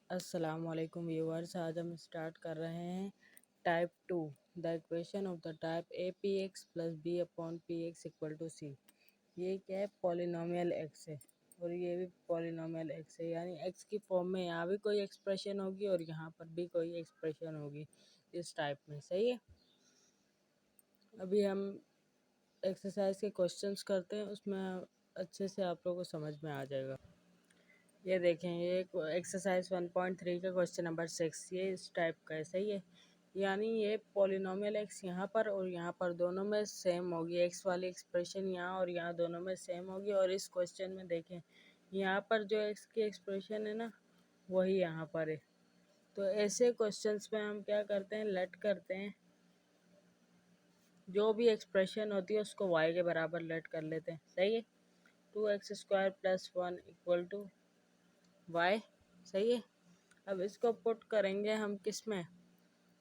अस्सलामुअलैकुम व्यूअर्स, आज हम स्टार्ट कर रहे हैं type 2 the equation of the type A P X plus B upon P X equal to C. ये क्या है? पॉलिनोमियल एक्स है और ये भी पॉलिनोमियल एक्स है, यानी एक्स की फॉर्म में यहाँ भी कोई एक्सप्रेशन होगी और यहाँ पर भी कोई एक्सप्रेशन होगी इस टाइप में। सही है। अभी हम एक्सरसाइज के क्वेश्चंस करते हैं, उसमें अच्छे से आप लोगों को समझ में आ जाएगा। ये देखें, ये एक्सरसाइज 1.3 का क्वेश्चन नंबर 6 ये इस टाइप का है। सही है। यानी ये पॉलिनोमियल एक्स यहाँ पर और यहाँ पर दोनों में सेम होगी, एक्स वाली एक्सप्रेशन यहाँ और यहाँ दोनों में सेम होगी। और इस क्वेश्चन में देखें, यहाँ पर जो एक्स की एक्सप्रेशन है ना, वही यहाँ पर है। तो ऐसे क्वेश्चंस में हम क्या करते हैं, लेट करते हैं, जो भी एक्सप्रेशन होती है उसको वाई के बराबर लेट कर लेते हैं। सही है। 2x² + 1 = Y. सही है। अब इसको पुट करेंगे हम किस में,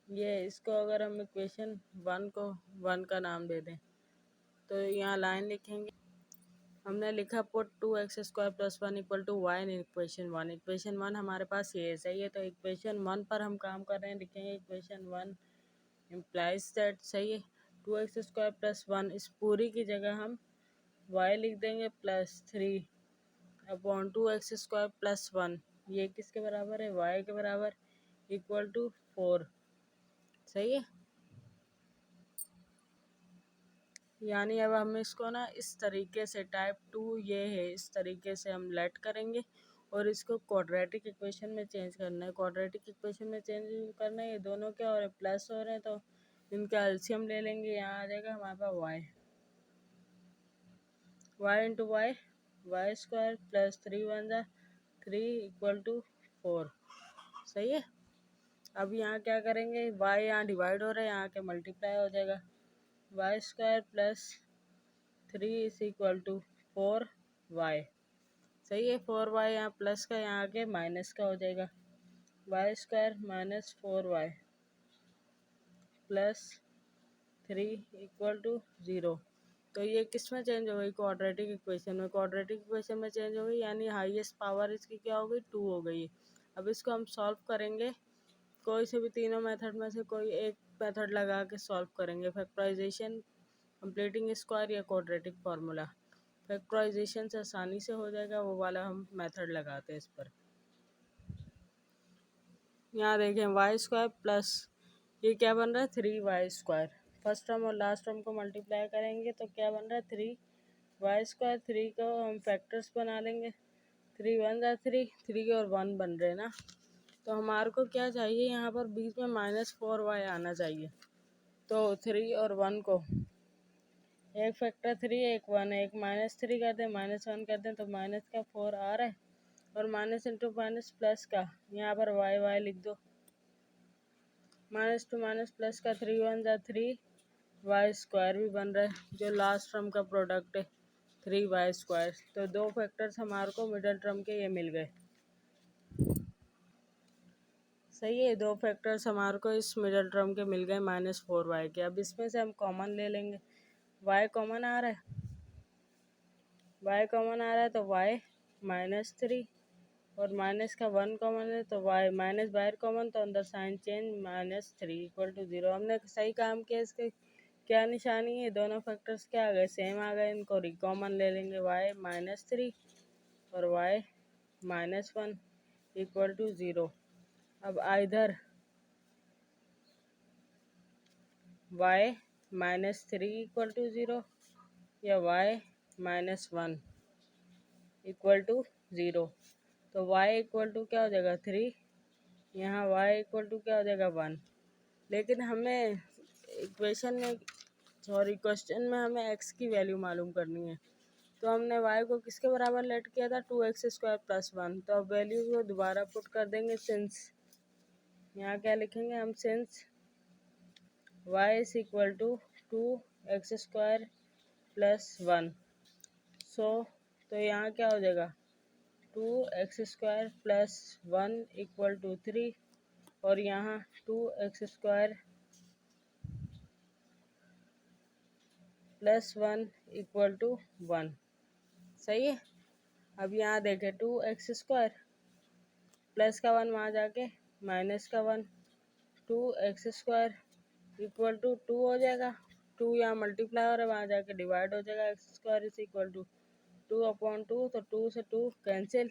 ये इसको अगर हम इक्वेशन 1 को 1 का नाम दे दें तो यहाँ लाइन लिखेंगे। हमने लिखा put 2x² + 1 = y in equation 1। Equation 1 हमारे पास ये है। सही है। तो इक्वेशन 1 पर हम काम कर रहे हैं, लिखेंगे इक्वेशन 1 इम्प्लाइज दैट। सही है। 2x² + 1 इस पूरी की जगह हम y लिख देंगे +3 अपॉन 2x² + 1, ये किसके बराबर है? y के बराबर, इक्वल टू 4। सही है। यानी अब हम इसको ना इस तरीके से टाइप 2 ये है, इस तरीके से हम लेट करेंगे और इसको क्वाड्रेटिक इक्वेशन में चेंज करना है। क्वाड्रेटिक इक्वेशन में चेंज करना है, ये दोनों क्या हो रहे हैं? प्लस हो रहे हैं, तो इनका एलसीएम ले लेंगे। यहाँ आ जाएगा हमारे पास y इंटू वाई, y² + 3 × 1 = 3 = 4। सही है। अब यहाँ क्या करेंगे, y यहाँ डिवाइड हो रहा है, यहाँ के मल्टीप्लाई हो जाएगा। y² + 3 = 4y। सही है। 4y यहाँ प्लस का, यहाँ के माइनस का हो जाएगा। y² - 4y + 3 = 0। तो ये किस में चेंज हो गई? क्वाड्रेटिक इक्वेशन में। क्वाड्रेटिक इक्वेशन में चेंज हो गई, यानी हाईएस्ट पावर इसकी क्या हो गई? 2 हो गई है। अब इसको हम सॉल्व करेंगे, कोई से भी तीनों मेथड में से कोई एक मेथड लगा के सॉल्व करेंगे। फैक्टराइजेशन, कंप्लीटिंग स्क्वायर या क्वाड्रेटिक फार्मूला। फैक्टराइजेशन से आसानी से हो जाएगा, वो वाला हम मेथड लगाते हैं इस पर। यहाँ देखें, y² प्लस ये क्या बन रहा है? 3y²। फर्स्ट टर्म और लास्ट टर्म को मल्टीप्लाई करेंगे तो क्या बन रहा है? 3y²। 3 को हम फैक्टर्स बना लेंगे। 3 × 1 = 3, 3 और 1 बन रहे ना, तो हमारे को क्या चाहिए? यहाँ पर बीच में -4y आना चाहिए। तो 3 और 1 को एक फैक्टर 3 एक 1, एक -3 कर दें, -1 कर दें, तो माइनस का 4 आ रहा है और माइनस इंटू माइनस प्लस का, यहाँ पर y लिख दो। माइनस टू माइनस प्लस का 3 × 1 = 3, y² भी बन रहा है, जो लास्ट टर्म का प्रोडक्ट है 3y²। तो दो फैक्टर्स हमारे को मिडल टर्म के ये मिल गए। सही है। दो फैक्टर्स हमारे को इस मिडल टर्म के मिल गए -4y के। अब इसमें से हम कॉमन ले लेंगे। y कॉमन आ रहा है, तो y -3 और माइनस का 1 कॉमन है, तो y माइनस बाहर कॉमन, तो अंदर साइन चेंज -3 = 0। हमने सही काम किया। इसके क्या निशानी है? दोनों फैक्टर्स क्या आ गए? सेम आ गए। इनको रिकॉमन ले लेंगे। y -3 और y -1 = 0। अब आइधर y -3 = 0 या y -1 = 0। तो y क्या हो जाएगा? 3, यहाँ y क्या हो जाएगा? 1। लेकिन हमें इक्वेशन में, सॉरी क्वेश्चन में, हमें x की वैल्यू मालूम करनी है, तो हमने y को किसके बराबर लेट किया था? 2x² + 1। तो अब वैल्यू को दोबारा पुट कर देंगे। सिंस यहाँ क्या लिखेंगे हम? Since y = 2x² + 1। तो यहाँ क्या हो जाएगा? 2x² + 1 = 3 और यहाँ 2x² + 1 = 1। सही है। अब यहाँ देखें, 2x² प्लस का 1 वहाँ जाके माइनस का 1, 2x² इक्वल टू 2 हो जाएगा। 2 यहाँ मल्टीप्लाई हो रहा है, वहाँ जाके डिवाइड हो जाएगा। x² इज इक्वल टू 2/2, तो 2 से 2 cancel,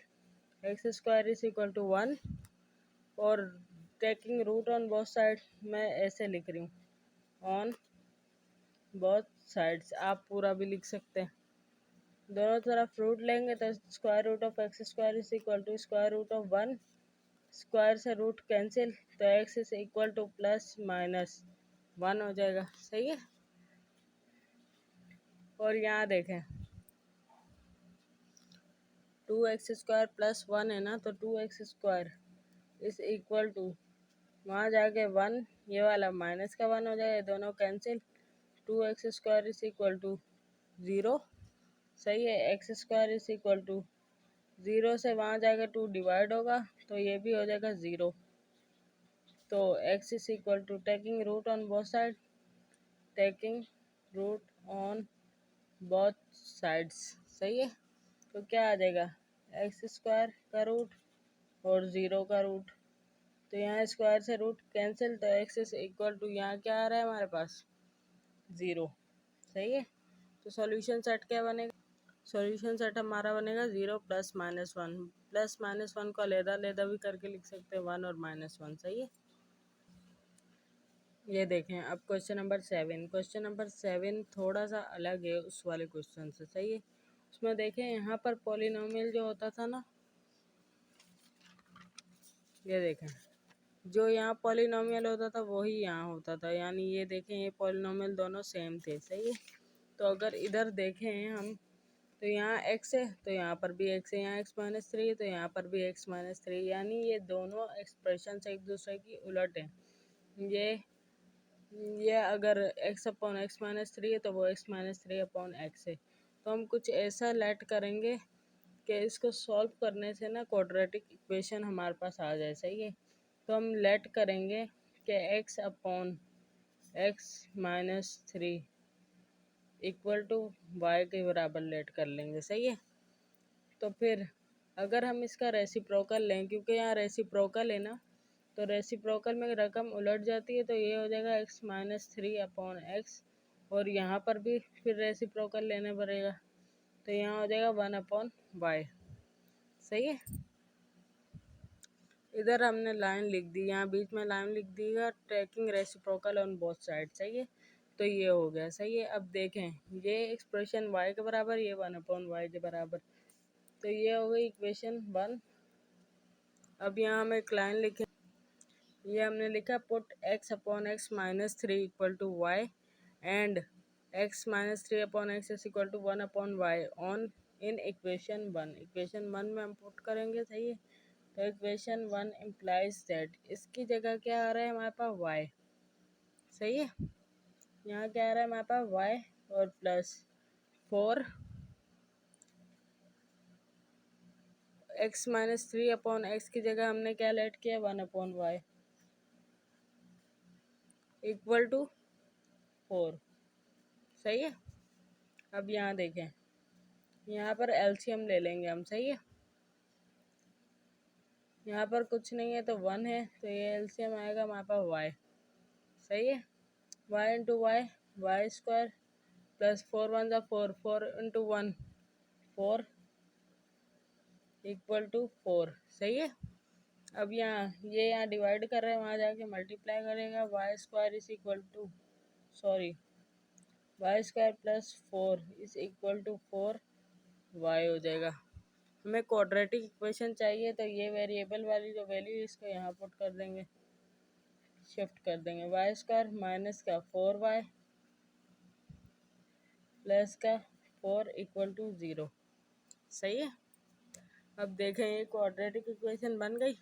x² is equal to 1। और taking root on both side मैं ऐसे लिख रही हूँ, ऑन बोथ साइड्स, आप पूरा भी लिख सकते हैं। दोनों तरफ रूट लेंगे तो square root of x² is equal to square root of 1, square से रूट कैंसिल, तो x is equal to plus minus 1 हो जाएगा। सही है। और यहाँ देखें 2x² प्लस 1 है ना, तो 2x² इज इक्वल टू, वहाँ जाके 1, ये वाला माइनस का 1 हो जाएगा, दोनों cancel, 2x² is equal to 0। सही है। x² इज इक्वल टू 0 से वहाँ जाकर 2 डिवाइड होगा, तो ये भी हो जाएगा 0। तो x is equal to taking root on both side, taking root on both sides. सही है। तो क्या आ जाएगा, x² का रूट और 0 का रूट, तो यहाँ स्क्वायर से रूट कैंसिल, तो x इज इक्वल टू, यहाँ क्या आ रहा है हमारे पास 0। सही है। तो सॉल्यूशन सेट क्या बनेगा, सॉल्यूशन सेट हमारा बनेगा 0 प्लस माइनस 1। प्लस माइनस 1 को अलग भी करके लिख सकते हैं, 1 और -1। सही है। ये देखें अब क्वेश्चन नंबर 7। क्वेश्चन नंबर 7 थोड़ा सा अलग है उस वाले क्वेश्चन से। सही है। उसमें देखें यहाँ पर पॉलिनोमियल जो होता था ना, ये देखें जो यहाँ पॉलिनोमियल होता था वही यहाँ होता था, यानी ये देखें ये पॉलिनोमियल दोनों सेम थे। सही है। तो अगर इधर देखें हम, तो यहाँ x है तो यहाँ पर भी x है, यहाँ x-3 है तो यहाँ पर भी x-3, यानी ये दोनों एक्सप्रेशन एक दूसरे की उलट है। ये अगर x/(x-3) है तो वो x-3/x है। तो हम कुछ ऐसा लेट करेंगे कि इसको सॉल्व करने से ना क्वाड्रेटिक इक्वेशन हमारे पास आ जाए। सही है। तो हम लेट करेंगे कि x/(x-3) इक्वल टू y के बराबर लेट कर लेंगे। सही है। तो फिर अगर हम इसका रेसिप्रोकल लें, क्योंकि यहाँ रेसिप्रोकल है ना, तो रेसिप्रोकल में रकम उलट जाती है, तो ये हो जाएगा x-3/x, और यहाँ पर भी फिर रेसिप्रोकल लेने पड़ेगा, तो यहाँ हो जाएगा 1/y। सही है। इधर हमने लाइन लिख दी, यहाँ बीच में लाइन लिख दी है taking reciprocal on both side. सही है। तो ये हो गया। सही है। अब देखें ये एक्सप्रेशन y के बराबर, ये 1/y के बराबर, तो ये हो गई इक्वेशन 1। अब यहाँ हम एक लाइन लिखें, ये हमने लिखा put x/(x-3) equal to y and x-3/x is equal to 1/y on in equation 1। Equation 1 में हम पुट करेंगे। सही है। तो इक्वेशन 1 इम्प्लाइज दैट, इसकी जगह क्या आ रहा है हमारे पास y। सही है। यहाँ क्या आ रहा है हमारे पास y और प्लस 4 x-3/x की जगह हमने क्या लेट किया 1/y इक्वल टू 4। सही है। अब यहाँ देखें, यहाँ पर एलसीएम ले लेंगे हम। सही है। यहाँ पर कुछ नहीं है तो 1 है, तो ये एलसीएम आएगा हमारे पास y। सही है। y इंटू y² प्लस 4 1 ज़ा 4, 4 इंटू 1 4 इक्वल टू 4। सही है। अब यहाँ डिवाइड कर रहे हैं, वहाँ जाके मल्टीप्लाई करेगा, y² is equal to y² plus 4 is equal to 4y हो जाएगा। हमें क्वाड्रेटिक इक्वेशन चाहिए, तो ये वेरिएबल वाली जो वैल्यू इसको यहाँ पुट कर देंगे, शिफ्ट कर देंगे। y² माइनस का 4y प्लस का 4 इक्वल टू 0। सही है। अब देखें ये क्वाड्रेटिक इक्वेशन बन गई।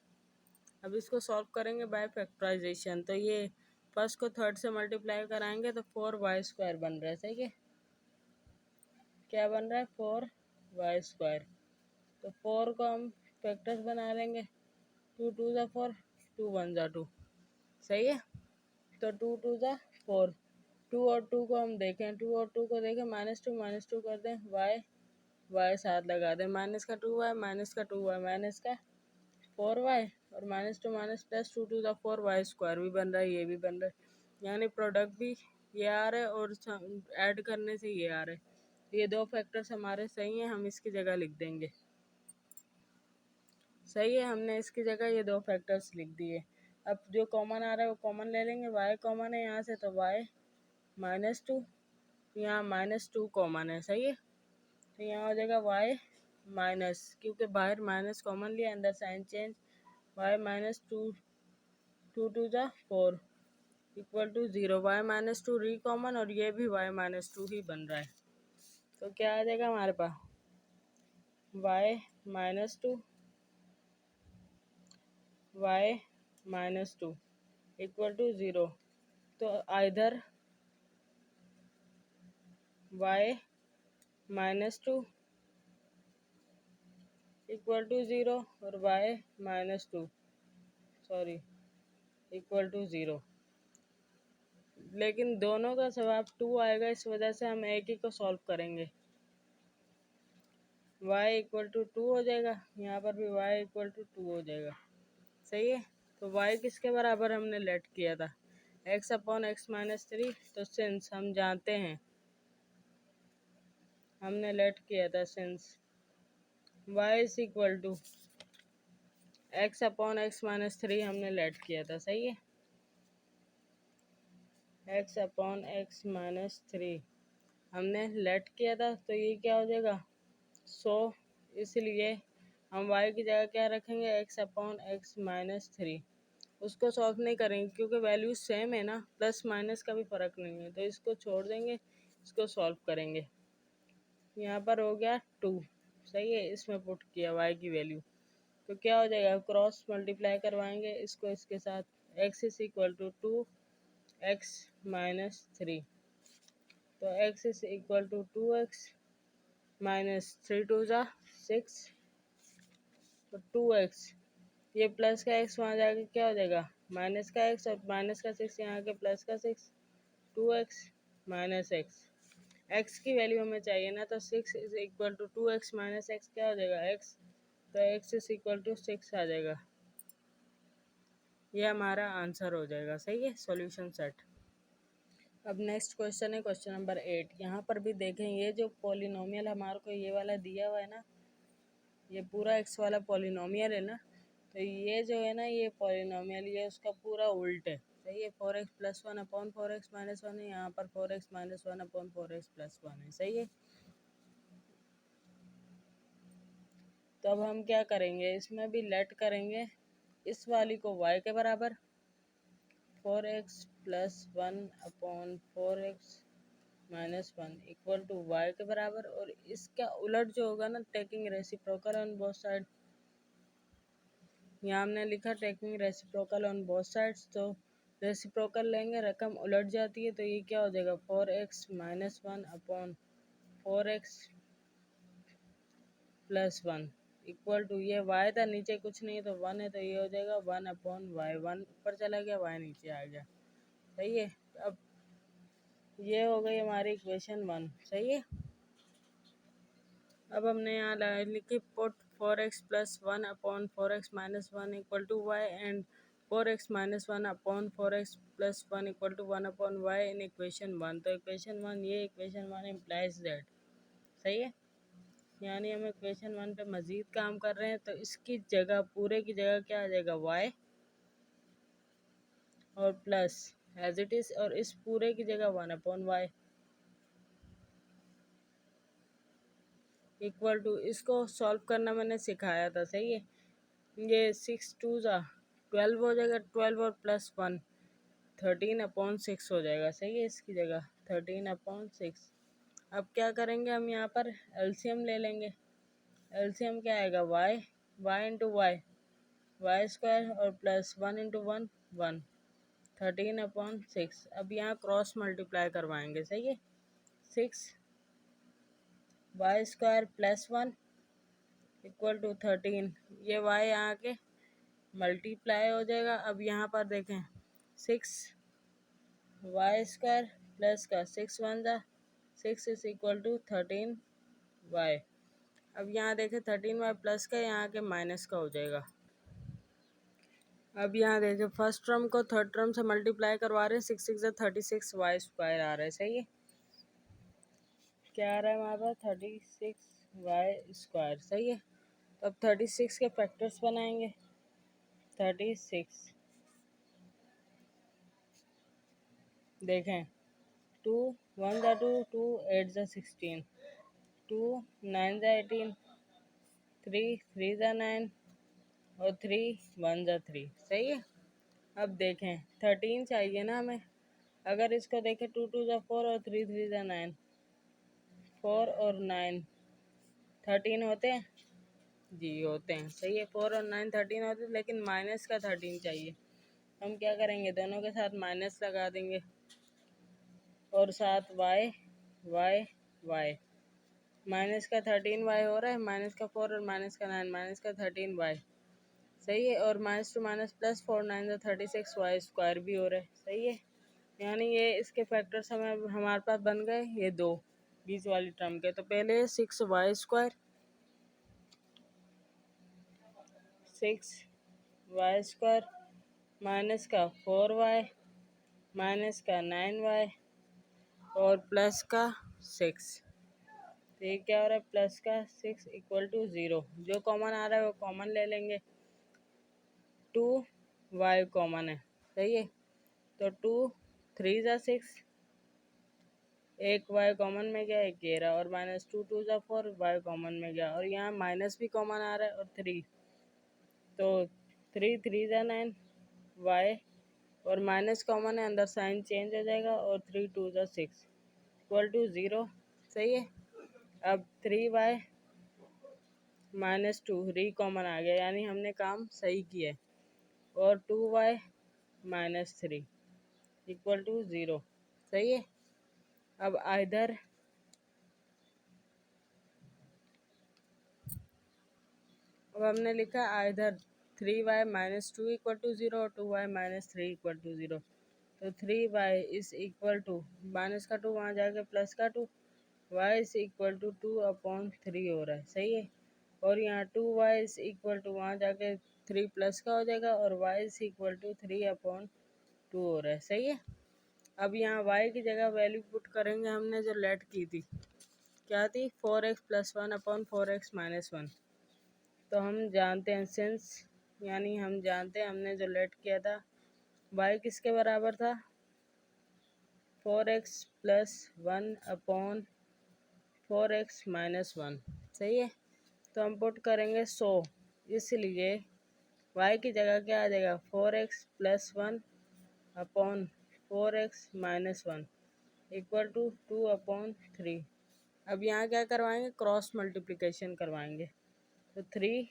अब इसको सॉल्व करेंगे बाय फैक्टराइजेशन, तो ये फर्स्ट को थर्ड से मल्टीप्लाई कराएंगे तो 4y² बन रहा है। सही है। क्या बन रहा है 4y²। तो 4 को हम फैक्टर्स बना लेंगे, 2 2 ज़ा 4, 2 1 ज़ा 2। सही है। तो 2 2 ज़ा 4, 2 और 2 को हम देखें, 2 और 2 को देखें, -2 कर दें, y साथ लगा दें, -2y -2y -4 4y और -2 टू द 4y स्क्वायर भी बन रहा है, ये भी बन रहा है, यानी प्रोडक्ट भी ये आ रहा है और ऐड करने से ये आ रहा है। ये दो फैक्टर्स हमारे सही हैं, हम इसकी जगह लिख देंगे। सही है, हमने इसकी जगह ये दो फैक्टर्स लिख दिए। अब जो कॉमन आ रहा है वो कॉमन ले लेंगे। y कॉमन है यहाँ से, तो y -2, यहाँ -2 कॉमन है। सही है, तो यहाँ हो जाएगा y माइनस, क्योंकि बाहर माइनस कॉमन लिया, अंदर sign change, y -2 to the 4 equal to 0। y -2 री कॉमन और ये भी y -2 ही बन रहा है। तो क्या आ जाएगा हमारे पास, y -2 इक्वल टू 0। तो आइधर y -2 इक्वल टू 0 और y -2 इक्वल टू 0, लेकिन दोनों का जवाब 2 आएगा, इस वजह से हम एक ही को सॉल्व करेंगे। y इक्वल टू 2 हो जाएगा, यहाँ पर भी y इक्वल टू 2 हो जाएगा। सही है, तो y किसके बराबर हमने लेट किया था, x अपॉन x -3। तो सिंस हम जानते हैं, हमने लेट किया था since y is equal to x upon x -3 हमने लेट किया था। सही है, x अपॉन x -3 हमने लेट किया था, तो ये क्या हो जाएगा, इसलिए हम y की जगह क्या रखेंगे, x अपॉन x -3। उसको सॉल्व नहीं करेंगे क्योंकि वैल्यू सेम है ना, प्लस माइनस का भी फ़र्क नहीं है, तो इसको छोड़ देंगे, इसको सॉल्व करेंगे। यहाँ पर हो गया 2। सही है, इसमें पुट किया y की वैल्यू, तो क्या हो जाएगा, क्रॉस मल्टीप्लाई करवाएंगे इसको इसके साथ, x is equal to 2x -3। तो x is equal to 2x -3 to the 6, तो 2x, ये प्लस का x वहाँ जाके क्या हो जाएगा, माइनस का x, और माइनस का 6 यहाँ के प्लस का 6, 2x -x। x की वैल्यू हमें चाहिए ना, तो 6 is equal to 2x -x क्या हो जाएगा, x, तो x इज इक्वल टू 6 आ जाएगा। ये हमारा आंसर हो जाएगा। सही है, सॉल्यूशन सेट। अब नेक्स्ट क्वेश्चन है क्वेश्चन नंबर 8। यहाँ पर भी देखें, ये जो पॉलिनोमियल हमारे को ये वाला दिया हुआ है ना, ये पूरा x वाला पॉलिनोमियल है ना, तो ये जो है ना, ये पॉलिनोमियल, ये उसका पूरा उल्ट है। सही है, 4x plus 1 upon 4x minus 1 है, यहाँ पर 4x minus 1 upon 4x plus 1 है। सही है, तो अब हम क्या करेंगे, इसमें भी लेट करेंगे इस वाली को y के बराबर, 4x plus 1 upon 4x minus 1 equal to y के बराबर, और इसका उलट जो होगा ना, taking reciprocal on both side, यहाँ हमने लिखा taking reciprocal on both sides, तो रेसिप्रोकल लेंगे, रकम उलट जाती है, तो ये क्या हो जाएगा, 4x minus 1 upon 4x plus 1 equal to, ये y था, नीचे कुछ नहीं तो 1 है, तो ये हो जाएगा 1 अपॉन y, 1 ऊपर चला गया, y नीचे आ गया। सही है, अब ये हो गई हमारी इक्वेशन 1। सही है, अब हमने यहाँ लिखी put 4x plus 1 upon 4x minus 1 equal to y and 4x minus 1 upon 4x plus 1 equal to 1 upon y in equation 1। तो इक्वेशन 1, ये इक्वेशन 1 इम्प्लाइज दैट। सही है, यानी हम इक्वेशन 1 पे मज़ीद काम कर रहे हैं, तो इसकी जगह, पूरे की जगह क्या आ जाएगा, y और प्लस एज इट इज़, और इस पूरे की जगह 1 अपॉन y इक्वल टू, इसको सॉल्व करना मैंने सिखाया था। सही है, ये 6 2 ज़ा 12 हो जाएगा, 12 और प्लस 1 13 अपॉन 6 हो जाएगा। सही है, इसकी जगह 13 अपॉन 6। अब क्या करेंगे, हम यहाँ पर एलसीएम ले लेंगे। एलसीएम क्या आएगा, वाई इंटू वाई स्क्वायर और प्लस 1 इंटू 1 1, 13 अपॉन 6। अब यहाँ क्रॉस मल्टीप्लाई करवाएंगे। सही है, 6 y square plus 1 equal to 13, ये वाई यहाँ के मल्टीप्लाई हो जाएगा। अब यहाँ पर देखें, 6 वाई स्क्वायर प्लस का 6 1 ज़ा 6 इज इक्वल टू 13 वाई। अब यहाँ देखें 13 वाई प्लस का यहाँ के माइनस का हो जाएगा। अब यहाँ देखिए फर्स्ट टर्म को थर्ड टर्म से मल्टीप्लाई करवा रहे हैं, 6 6 36 y² आ रहा है, सही है। क्या आ रहा है हमारे पास 36y², सही है। तो अब 36 के फैक्टर्स बनाएंगे। 36 देखें, 2 1 ज़ा 2, 2 8 ज़ा 16, 2 9 ज़ा 18, 3 3 ज़ा 9 और 3 1 ज़ा 3, सही है। अब देखें 13 चाहिए ना हमें। अगर इसको देखें 2 2 ज़ा 4 और 3 3 ज़ा 9, 4 और 9 13 होते हैं जी, होते हैं, सही है। 4 और 9 13 होते हैं, लेकिन माइनस का 13 चाहिए। हम क्या करेंगे, दोनों के साथ माइनस लगा देंगे और साथ y y y। माइनस का 13y हो रहा है, माइनस का 4 और माइनस का 9, माइनस का 13y, सही है। और माइनस टू माइनस प्लस 4 9 ज़ा 36y² भी हो रहा है, सही है। यानी ये इसके फैक्टर्स हमारे पास बन गए ये दो बीच वाली टर्म के। तो पहले 6y² 6y² माइनस का 4y माइनस का 9y और प्लस का 6। तो ये क्या हो रहा है, प्लस का 6 इक्वल टू 0। जो कॉमन आ रहा है वो कॉमन ले लेंगे। 2y कॉमन है, सही है। तो 2 3 ज़ा 6, एक y कॉमन में गया, एक ये रहा, और माइनस 2 2 ज़ा 4, y कॉमन में गया, और यहाँ माइनस भी कॉमन आ रहा है और 3। तो 3 3 ज़ा 9 y और माइनस कॉमन है, अंदर साइन चेंज हो जाएगा, और 3 2 ज़ा 6 इक्वल टू 0, सही है। अब 3y माइनस 2 री कॉमन आ गया, यानी हमने काम सही किया है। और 2y माइनस 3 इक्वल टू 0, सही है। अब इधर अब हमने लिखा इधर 3y माइनस 2 इक्वल टू 0 और 2y माइनस 3 इक्वल टू 0। तो 3y is equal to minus का 2 वहाँ जाके प्लस का 2, y इज इक्वल टू 2/3 हो रहा है, सही है। और यहाँ 2y इज इक्वल टू वहाँ जाके 3 प्लस का हो जाएगा, और y इज इक्वल टू 3/2 हो रहा है, सही है। अब यहाँ y की जगह वैल्यू पुट करेंगे हमने जो लेट की थी, क्या थी, 4x+1/4x-1। तो हम जानते हैं सिंस, यानी हम जानते हैं हमने जो लेट किया था y किसके बराबर था, 4x+1/4x-1, सही है। तो हम पुट करेंगे 100, इसलिए y की जगह क्या आ जाएगा, 4x+1/4x-1 इक्वल टू 2/3। अब यहाँ क्या करवाएंगे, क्रॉस मल्टीप्लिकेशन करवाएंगे। तो 3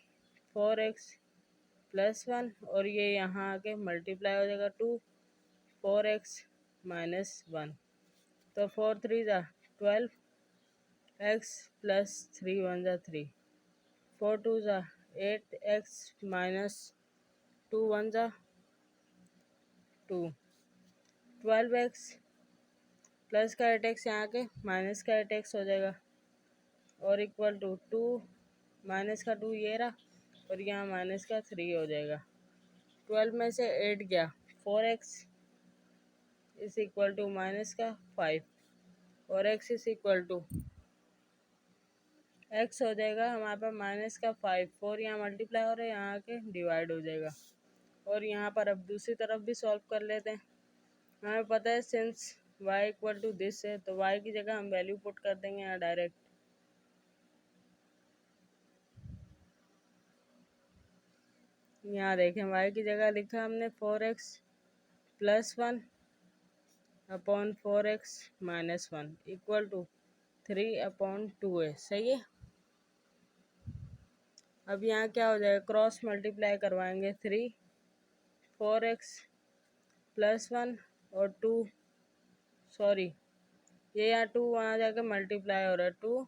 4x+1 और ये यहाँ आके मल्टीप्लाई हो जाएगा 2 4x-1। तो 4 3 ज़ा 12 x प्लस 3 1 ज़ा 3, 4 2 ज़ा 8 x माइनस 2 1 ज़ा 2, 12x प्लस का 8x यहाँ के माइनस का 8x हो जाएगा, और इक्वल टू 2 माइनस का 2 ये रहा, और यहाँ माइनस का 3 हो जाएगा। 12 में से 8 गया, 4x is equal to minus का 5, और x is equal to x हो जाएगा हमारे पास माइनस का 5। 4 यहाँ मल्टीप्लाई हो रहा है, यहाँ आके डिवाइड हो जाएगा। और यहाँ पर अब दूसरी तरफ भी सॉल्व कर लेते हैं। हमें पता है since y equal to this है, तो y की जगह हम वैल्यू पुट कर देंगे यहाँ डायरेक्ट। यहाँ देखें y की जगह लिखा हमने 4x+1/4x-1 इक्वल टू 3/2 है, सही है। अब यहाँ क्या हो जाएगा, क्रॉस मल्टीप्लाई करवाएंगे। 3 4x+1 और 2, सॉरी ये यहाँ 2 वहाँ जाकर मल्टीप्लाई हो रहा है 2,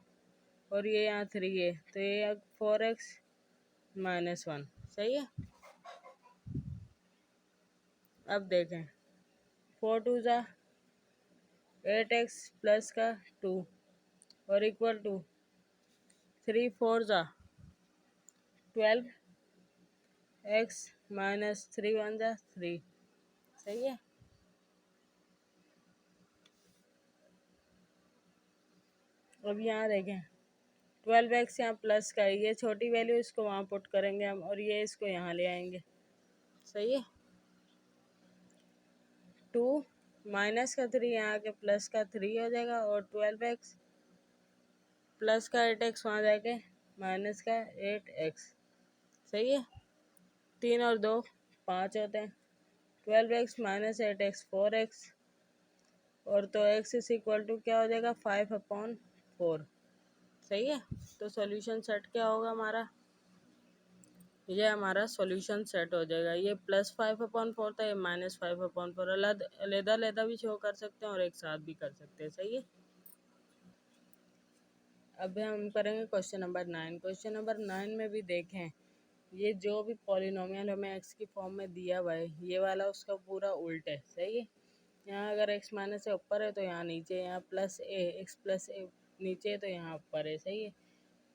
और ये यहाँ 3 है, तो ये 4x-1, सही है। अब देखें 4 2 ज़ा 8x प्लस का 2 और इक्वल टू 3 4 ज़ा 12x माइनस 3 वन जा 3, सही है। अब यहाँ देखें 12x यहाँ प्लस का है, ये छोटी वैल्यू इसको वहाँ पुट करेंगे हम, और ये इसको यहाँ ले आएंगे, सही है। 2 माइनस का 3 यहाँ आके प्लस का 3 हो जाएगा, और 12x प्लस का 8x वहाँ जाके माइनस का 8x, सही है। 3 और 2 5 होते हैं, 12x माइनस 8x 4x, और तो x इज इक्वल टू क्या हो जाएगा 5/4, सही है। तो सॉल्यूशन सेट क्या होगा हमारा, ये हमारा सॉल्यूशन सेट हो जाएगा। ये +5/4 था, ये -5/4, अलग अलग भी शो कर सकते हैं और एक साथ भी कर सकते हैं, सही है। अब हम करेंगे क्वेश्चन नंबर 9। क्वेश्चन नंबर 9 में भी देखें, ये जो भी पॉलिनोमियल हमें एक्स की फॉर्म में दिया हुआ है, ये वाला उसका पूरा उल्ट है, सही है। यहाँ अगर एक्स माइनस से ऊपर है तो यहाँ नीचे, यहाँ प्लस ए एक्स प्लस ए नीचे है तो यहाँ ऊपर है, सही है।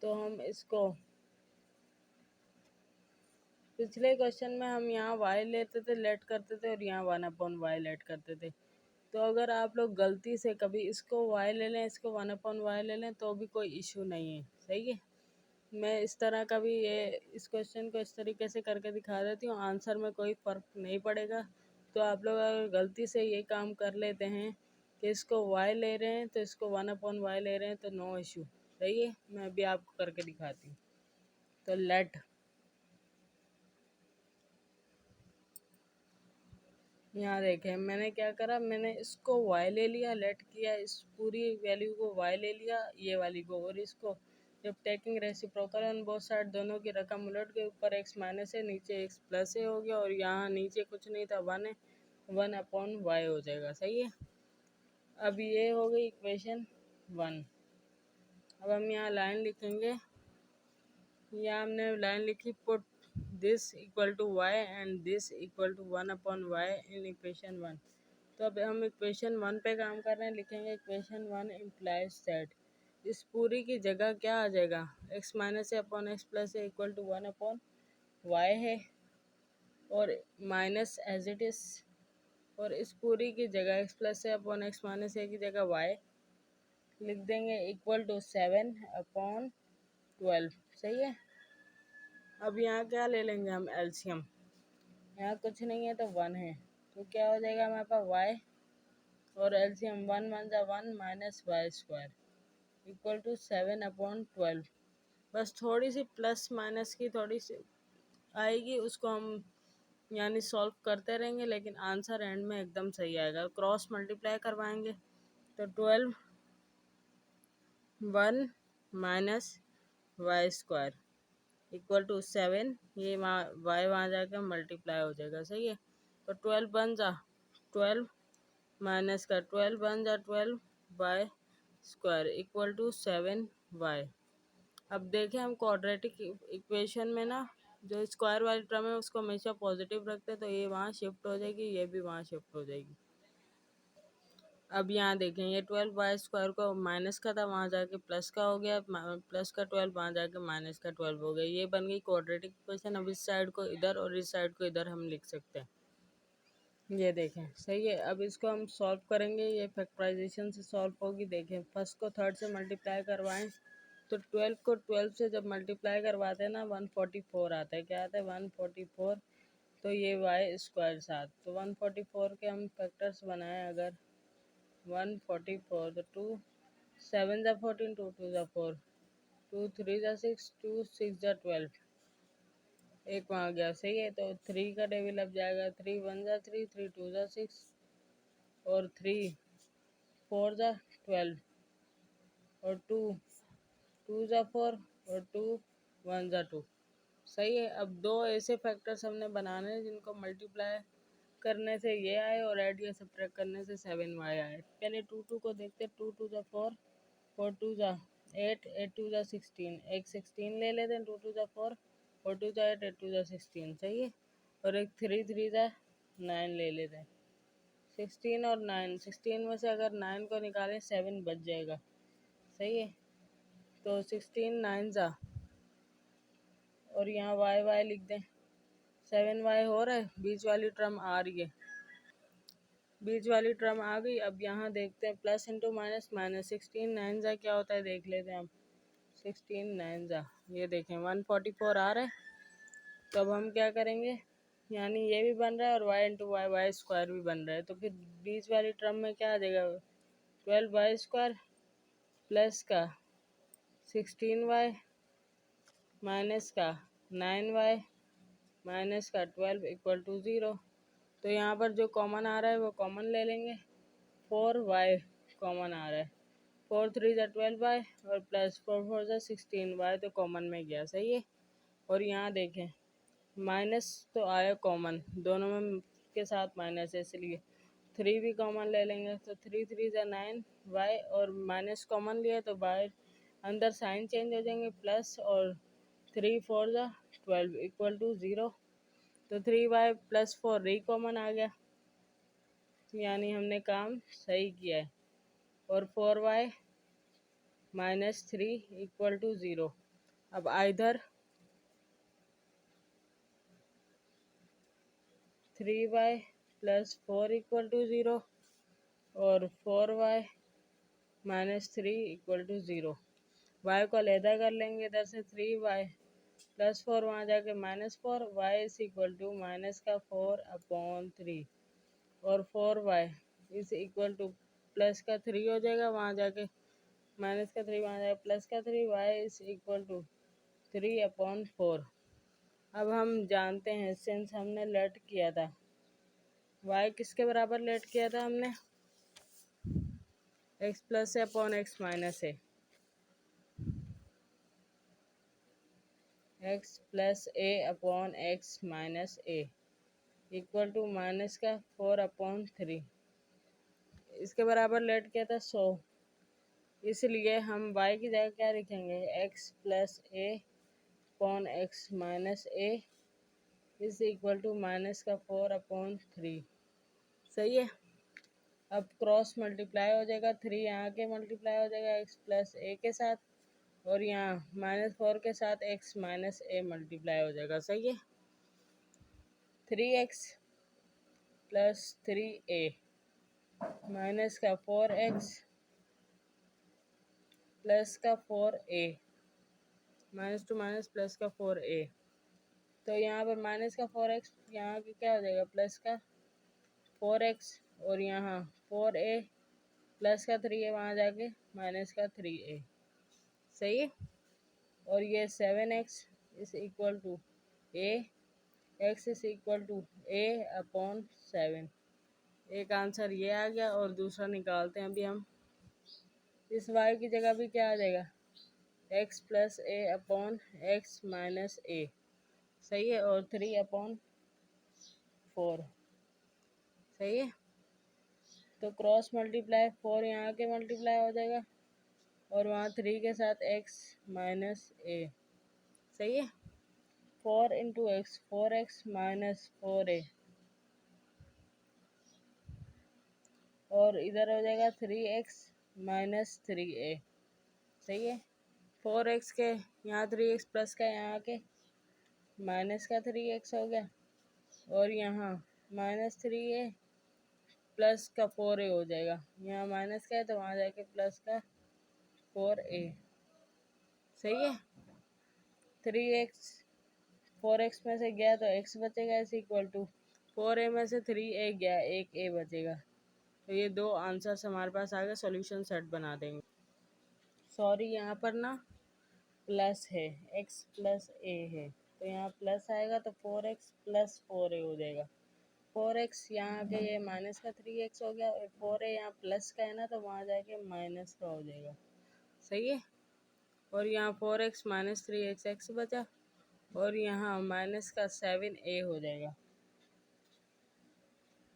तो हम इसको पिछले क्वेश्चन में हम यहाँ y लेते थे, लेट करते थे, और यहाँ 1/y लेट करते थे। तो अगर आप लोग गलती से कभी इसको y ले लें, इसको 1/y ले लें, तो भी कोई इशू नहीं है, सही है। मैं इस तरह का भी ये इस क्वेश्चन को इस तरीके से करके दिखा देती हूँ, आंसर में कोई फ़र्क नहीं पड़ेगा। तो आप लोग अगर गलती से ये काम कर लेते हैं कि इसको y ले रहे हैं तो इसको 1/y ले रहे हैं, तो नो इशू, सही है। मैं अभी आपको करके दिखाती हूँ। तो लेट यहाँ देखें, मैंने क्या करा, मैंने इसको y ले लिया, लेट किया, इस पूरी वैल्यू को y ले लिया, ये वाली को, और इसको जब taking reciprocal on both side, दोनों की रकम उलट के ऊपर x माइनस है, नीचे x प्लस है हो गया, और यहाँ नीचे कुछ नहीं था 1 है, 1/y हो जाएगा, सही है। अब ये हो गई इक्वेशन 1। अब हम यहाँ लाइन लिखेंगे, यहाँ हमने लाइन लिखी, put this equal to y and this equal to 1/y in equation 1। तो अब हम इक्वेशन 1 पे काम कर रहे हैं, लिखेंगे इक्वेशन 1 इम्प्लाइज दैट, इस पूरी की जगह क्या आ जाएगा, x minus a upon x plus a equal to 1/y है, और माइनस एज इट इज़, और इस पूरी की जगह x plus a upon x minus ए की जगह y लिख देंगे, इक्वल टू 7/12, सही है। अब यहाँ क्या ले लेंगे हम एलसीएम, यहाँ कुछ नहीं है तो 1 है, तो क्या हो जाएगा हमारे पास y, और LCM 1 minus y square equal to 7/12। बस थोड़ी सी प्लस माइनस की थोड़ी सी आएगी, उसको हम यानी सॉल्व करते रहेंगे, लेकिन आंसर एंड में एकदम सही आएगा। क्रॉस मल्टीप्लाई करवाएंगे तो 12 1 minus y square equal to 7, ये वाई वहाँ जाकर मल्टीप्लाई हो जाएगा, सही है। तो 12 बन जा 12 माइनस का 12 बन जा 12 Y square equal to 7y। अब देखें, हम क्वाड्रेटिक इक्वेशन में ना जो स्क्वायर वाली टर्म है उसको हमेशा पॉजिटिव रखते हैं, तो ये वहाँ शिफ्ट हो जाएगी, ये भी वहाँ शिफ्ट हो जाएगी। अब यहाँ देखें, ये 12y स्क्वायर को माइनस का था, वहाँ जाके प्लस का हो गया, प्लस का 12 वहाँ जाके माइनस का 12 हो गया, ये बन गई क्वाड्रेटिक इक्वेशन। अब इस साइड को इधर और इस साइड को इधर हम लिख सकते हैं, ये देखें, सही है। अब इसको हम सॉल्व करेंगे, ये फैक्टराइजेशन से सॉल्व होगी। देखें, फर्स्ट को थर्ड से मल्टीप्लाई करवाएं, तो 12 को 12 से जब मल्टीप्लाई करवाते हैं ना 144 आता है, क्या आता है 144, तो ये वाई स्क्वायर साथ, तो 144 के हम फैक्टर्स बनाएं अगर 144, तो 2 7 जा 14, 2 2 जा 4, 2 3 जा 6, 2 6 जा 12, एक वहाँ गया, सही है। तो 3 का टेबल अब जाएगा, 3 1 जा 3, 3 2 जा 6, और 3 4 जा 12, और 2 2 जा 4, और 2 1 जा 2, सही है। अब दो ऐसे फैक्टर्स हमने बनाने हैं जिनको मल्टीप्लाई करने से ये आए और ऐड या सब्ट्रैक्ट करने से 7y आए। पहले 2 2 को देखते, 2 2 जा 4, 4 2 जा 8, 8 2 जा 16, एक 16 ले लेते हैं, 2 2 जा 4, 4 2 जा 8, 8 2 जा 16, सही है। और एक 3 3 जा 9 ले लेते हैं, 16 और 9, 16 में से अगर 9 को निकालें 7 बच जाएगा, सही है। तो 16 9 जा, और यहाँ वाई वाई लिख दें, 7y हो रहा है, बीच वाली टर्म आ रही है, बीच वाली टर्म आ गई। अब यहाँ देखते हैं प्लस इंटू माइनस माइनस, 16 9 जा क्या होता है देख लेते हैं हम। 16 9 जा, ये देखें 144 आ रहा है। तो अब हम क्या करेंगे, यानी ये भी बन रहा है और y into y y square भी बन रहा है, तो फिर बीच वाली टर्म में क्या आ जाएगा, 12y स्क्वायर प्लस का 16y माइनस का 9y माइनस का 12 इक्वल टू 0। तो यहाँ पर जो कॉमन आ रहा है वो कॉमन ले लेंगे, 4y कॉमन आ रहा है, 4 3 ज़ा 12y और प्लस 4 4 ज़ा 16y तो कॉमन में गया, सही है। और यहाँ देखें माइनस तो आया कॉमन, दोनों में के साथ माइनस है इसलिए 3 भी कॉमन ले लेंगे, तो 3 3 ज़ा 9y और माइनस कॉमन लिया तो बाहर अंदर साइन चेंज हो जाएंगे, प्लस और 3 4 ज़ा 12 इक्वल टू 0। तो 3y प्लस 4 री कॉमन आ गया, यानी हमने काम सही किया है। और 4y माइनस 3 इक्वल टू 0। अब either 3y plus 4 equal to 0 और 4y minus 3 equal to 0। y को अलहदा कर लेंगे, इधर से 3y प्लस 4 वहाँ जाके minus 4, y is equal to minus का 4/3 और 4y is equal to plus का 3 हो जाएगा, वहाँ जाके माइनस का 3 वहाँ जाएगा प्लस का 3, y इज इक्वल टू 3/4। अब हम जानते हैं सिंस हमने लेट किया था, y किसके बराबर लेट किया था हमने, x प्लस है अपॉन x माइनस है, x plus a upon x minus a equal to minus का 4/3, इसके बराबर लेट किया था 100। इसलिए हम y की जगह क्या लिखेंगे, x plus a upon x minus a is equal to minus का 4/3, सही है। अब क्रॉस मल्टीप्लाई हो जाएगा, 3 यहाँ के मल्टीप्लाई हो जाएगा x प्लस ए के साथ, और यहाँ -4 के साथ x माइनस ए मल्टीप्लाई हो जाएगा, सही है। 3x प्लस 3a माइनस का 4x प्लस का 4a, minus two minus plus का 4a, तो यहाँ पर माइनस का 4x यहाँ की क्या हो जाएगा प्लस का 4x, और यहाँ 4a प्लस का 3a वहाँ जाके माइनस का 3a, सही है। और ये 7x is equal to a, x is equal to a/7, एक आंसर ये आ गया। और दूसरा निकालते हैं अभी हम, इस y की जगह भी क्या आ जाएगा, x plus a upon x minus ए, सही है, और 3/4, सही है। तो क्रॉस मल्टीप्लाई 4 यहाँ के मल्टीप्लाई हो जाएगा और वहाँ 3 के साथ x माइनस ए, सही है। 4 into x 4x minus 4a, और इधर हो जाएगा 3x माइनस 3a, सही है। 4x के यहाँ 3x प्लस का यहाँ के माइनस का 3x हो गया, और यहाँ -3a प्लस का 4a हो जाएगा, यहाँ माइनस का है तो वहाँ जाके प्लस का 4a, सही है। 3x 4x में से गया तो x बचेगा इस इक्वल टू 4a में से 3a गया, एक a बचेगा। तो ये दो आंसर्स हमारे पास आ गए, सॉल्यूशन सेट बना देंगे। सॉरी यहाँ पर ना प्लस है, x प्लस a है, तो यहाँ प्लस आएगा तो 4x प्लस 4a हो जाएगा। 4x यहाँ के ये माइनस का 3x हो गया, और 4a यहाँ प्लस का है ना तो वहाँ जाके माइनस का हो जाएगा, सही है। और यहाँ 4x माइनस 3x x बचा, और यहाँ माइनस का 7a हो जाएगा,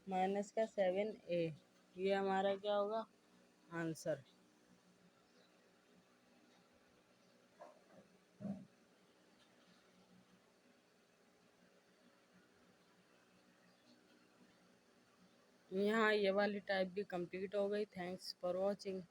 माइनस का 7a, ये हमारा क्या होगा आंसर। यहाँ ये वाली टाइप भी कंप्लीट हो गई। Thanks for watching.